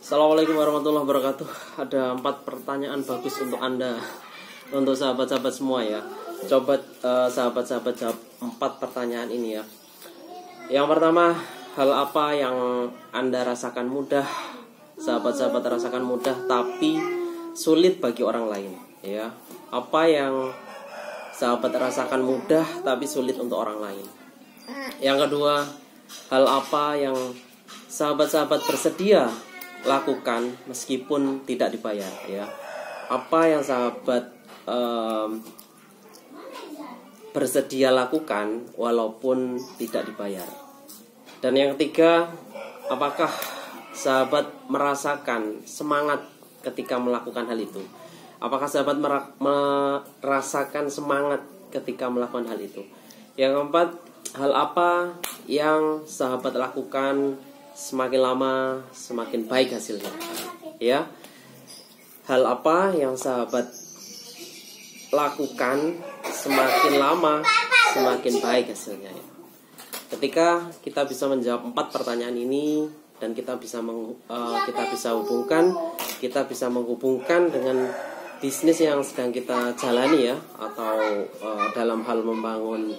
Assalamualaikum warahmatullahi wabarakatuh. Ada 4 pertanyaan bagus untuk Anda, untuk sahabat-sahabat semua ya. Coba sahabat-sahabat jawab 4 pertanyaan ini ya. Yang pertama, hal apa yang Anda rasakan mudah, sahabat-sahabat rasakan mudah tapi sulit bagi orang lain ya. Apa yang sahabat rasakan mudah tapi sulit untuk orang lain. Yang kedua, hal apa yang sahabat-sahabat bersedia lakukan meskipun tidak dibayar ya. Apa yang sahabat bersedia lakukan walaupun tidak dibayar. Dan yang ketiga, apakah sahabat merasakan semangat ketika melakukan hal itu? Apakah sahabat merasakan semangat ketika melakukan hal itu? Yang keempat, hal apa yang sahabat lakukan semakin lama semakin baik hasilnya ya. Hal apa yang sahabat lakukan semakin lama semakin baik hasilnya ya. Ketika kita bisa menjawab 4 pertanyaan ini dan kita bisa menghubungkan dengan bisnis yang sedang kita jalani ya, atau dalam hal membangun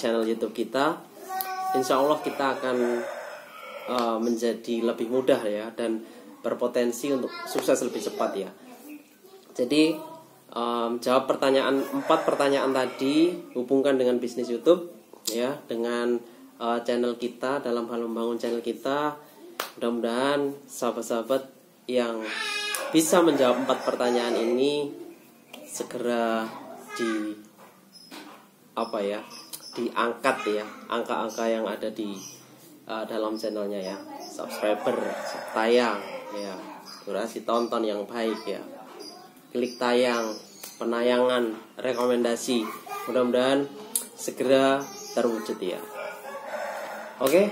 channel YouTube kita, insya Allah kita akan menjadi lebih mudah ya, dan berpotensi untuk sukses lebih cepat ya. Jadi jawab 4 pertanyaan tadi, hubungkan dengan bisnis YouTube ya, dengan channel kita, dalam hal membangun channel kita. Mudah-mudahan sahabat-sahabat yang bisa menjawab 4 pertanyaan ini segera diangkat ya, angka-angka yang ada di dalam channelnya ya, subscriber, tayang ya, durasi tonton yang baik ya, klik tayang, penayangan, rekomendasi, mudah-mudahan segera terwujud ya. Oke,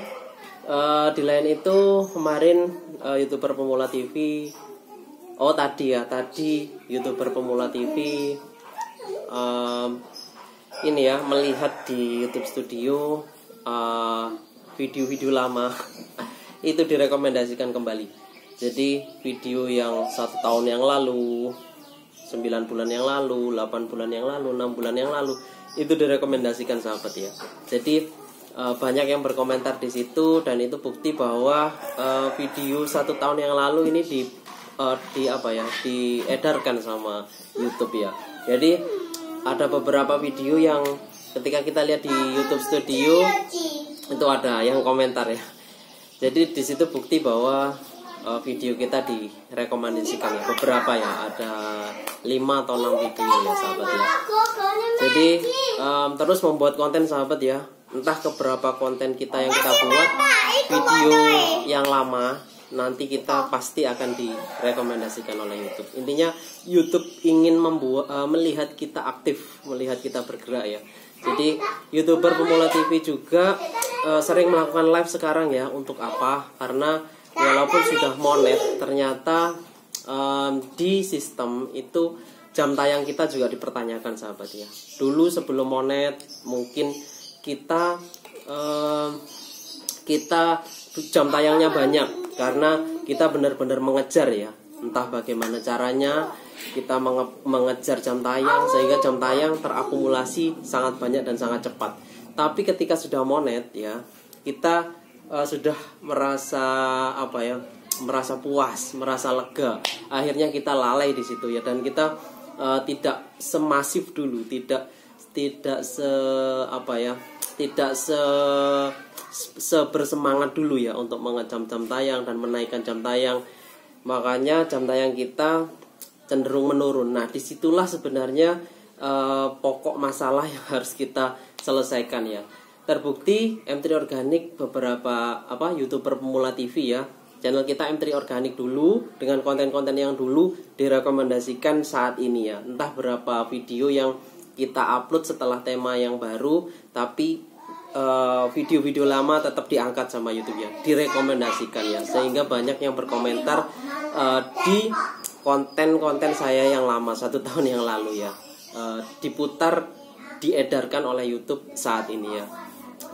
di lain itu kemarin YouTuber Pemula TV, tadi YouTuber Pemula TV ini ya, melihat di YouTube Studio video-video lama itu direkomendasikan kembali. Jadi video yang 1 tahun yang lalu, 9 bulan yang lalu, 8 bulan yang lalu, 6 bulan yang lalu, itu direkomendasikan sahabat ya. Jadi banyak yang berkomentar di situ, dan itu bukti bahwa video 1 tahun yang lalu ini diedarkan sama YouTube ya. Jadi ada beberapa video yang ketika kita lihat di YouTube Studio itu ada yang komentar ya. Jadi di situ bukti bahwa video kita direkomendasikan ya, beberapa ya, ada 5 atau 6 video ya sahabat ya. Jadi terus membuat konten sahabat ya. Entah keberapa konten kita yang kita buat, video yang lama nanti kita pasti akan direkomendasikan oleh YouTube. Intinya YouTube ingin melihat kita aktif, melihat kita bergerak ya. Jadi YouTuber Pemula TV juga sering melakukan live sekarang ya. Untuk apa? Karena walaupun sudah monet, ternyata di sistem itu jam tayang kita juga dipertanyakan sahabat ya. Dulu sebelum monet mungkin kita jam tayangnya banyak karena kita benar-benar mengejar ya. Entah bagaimana caranya kita mengejar jam tayang sehingga jam tayang terakumulasi sangat banyak dan sangat cepat. Tapi ketika sudah monet ya, kita sudah merasa puas, merasa lega. Akhirnya kita lalai di situ ya, dan kita tidak semasif dulu, tidak sebersemangat dulu ya untuk mengejar jam tayang dan menaikkan jam tayang. Makanya jam tayang kita cenderung menurun. Nah, disitulah sebenarnya pokok masalah yang harus kita selesaikan ya. Terbukti M3 Organik, beberapa YouTuber Pemula TV ya, channel kita M3 Organik dulu dengan konten-konten yang dulu direkomendasikan saat ini ya. Entah berapa video yang kita upload setelah tema yang baru, tapi video-video lama tetap diangkat sama YouTube ya, direkomendasikan ya, sehingga banyak yang berkomentar di konten-konten saya yang lama 1 tahun yang lalu ya, diedarkan oleh YouTube saat ini ya.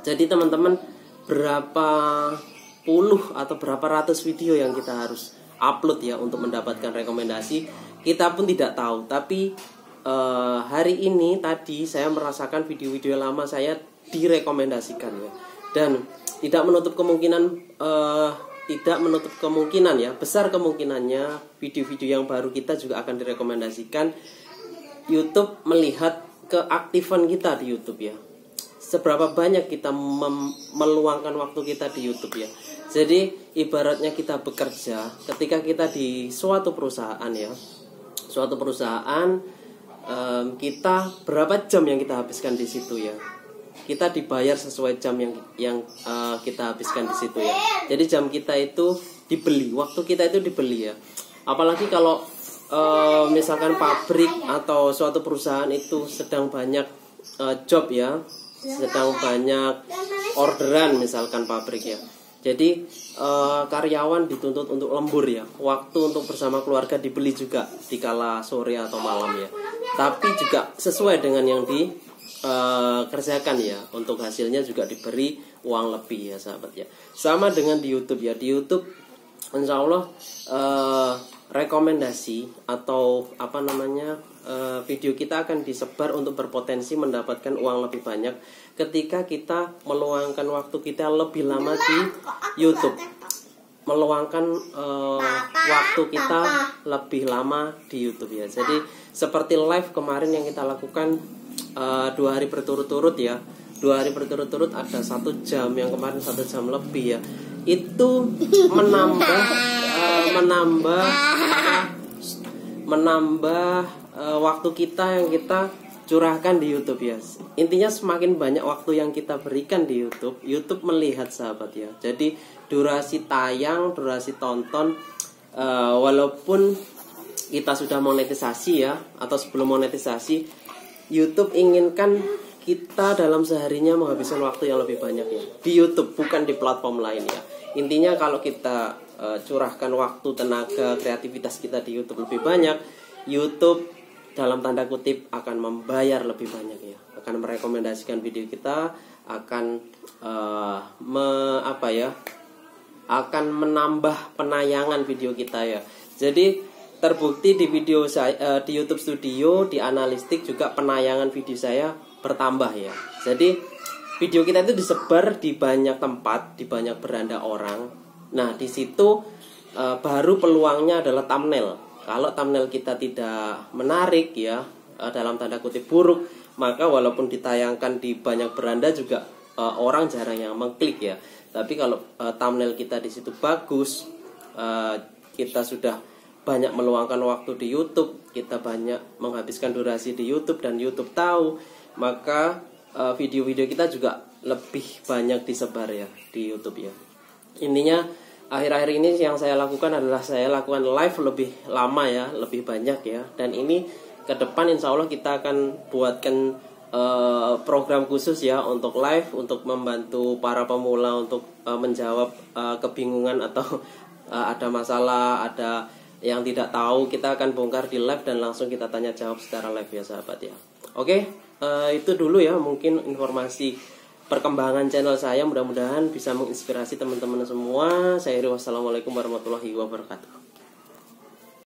Jadi teman-teman, berapa puluh atau berapa ratus video yang kita harus upload ya untuk mendapatkan rekomendasi. Kita pun tidak tahu. Tapi hari ini tadi saya merasakan video-video lama saya direkomendasikan ya. Dan tidak menutup kemungkinan ya, besar kemungkinannya video-video yang baru kita juga akan direkomendasikan. YouTube melihat keaktifan kita di YouTube ya, seberapa banyak kita meluangkan waktu kita di YouTube ya. Jadi ibaratnya kita bekerja, ketika kita di suatu perusahaan ya, kita berapa jam yang kita habiskan di situ ya. Kita dibayar sesuai jam yang kita habiskan di situ ya. Jadi jam kita itu dibeli, waktu kita itu dibeli ya. Apalagi kalau misalkan pabrik atau suatu perusahaan itu sedang banyak job ya, sedang banyak orderan misalkan pabrik ya. Jadi karyawan dituntut untuk lembur ya. Waktu untuk bersama keluarga dibeli juga di kala sore atau malam ya. Tapi juga sesuai dengan yang kerjakan ya. Untuk hasilnya juga diberi uang lebih ya sahabat ya. Sama dengan di YouTube ya. Di YouTube insya Allah rekomendasi atau video kita akan disebar untuk berpotensi mendapatkan uang lebih banyak ketika kita meluangkan waktu kita lebih lama di YouTube, meluangkan waktu kita lebih lama di YouTube ya. Jadi seperti live kemarin yang kita lakukan 2 hari berturut-turut ya, 2 hari berturut-turut ada 1 jam, yang kemarin 1 jam lebih ya. Itu menambah waktu kita yang kita curahkan di YouTube ya. Intinya semakin banyak waktu yang kita berikan di YouTube, YouTube melihat sahabat ya. Jadi durasi tayang, durasi tonton, walaupun kita sudah monetisasi ya, atau sebelum monetisasi, YouTube inginkan kita dalam seharinya menghabiskan waktu yang lebih banyak ya di YouTube, bukan di platform lain ya. Intinya kalau kita curahkan waktu, tenaga, kreativitas kita di YouTube lebih banyak, YouTube dalam tanda kutip akan membayar lebih banyak ya, akan merekomendasikan video kita, akan akan menambah penayangan video kita ya. Jadi terbukti di video saya di YouTube Studio, di Analistik juga penayangan video saya bertambah ya. Jadi video kita itu disebar di banyak tempat, di banyak beranda orang. Nah di situ baru peluangnya adalah thumbnail. Kalau thumbnail kita tidak menarik ya, dalam tanda kutip buruk, maka walaupun ditayangkan di banyak beranda juga orang jarang yang mengklik ya. Tapi kalau thumbnail kita di situ bagus, kita sudah banyak meluangkan waktu di YouTube, kita banyak menghabiskan durasi di YouTube dan YouTube tahu, maka video-video kita juga lebih banyak disebar ya di YouTube ya. Intinya akhir-akhir ini yang saya lakukan adalah saya lakukan live lebih lama ya, lebih banyak ya. Dan ini ke depan insya Allah kita akan buatkan program khusus ya untuk live, untuk membantu para pemula untuk menjawab kebingungan atau ada masalah, ada yang tidak tahu, kita akan bongkar di live dan langsung kita tanya jawab secara live ya sahabat ya. Oke, itu dulu ya mungkin informasi perkembangan channel saya, mudah-mudahan bisa menginspirasi teman-teman semua. Saya Iri, wassalamualaikum warahmatullahi wabarakatuh.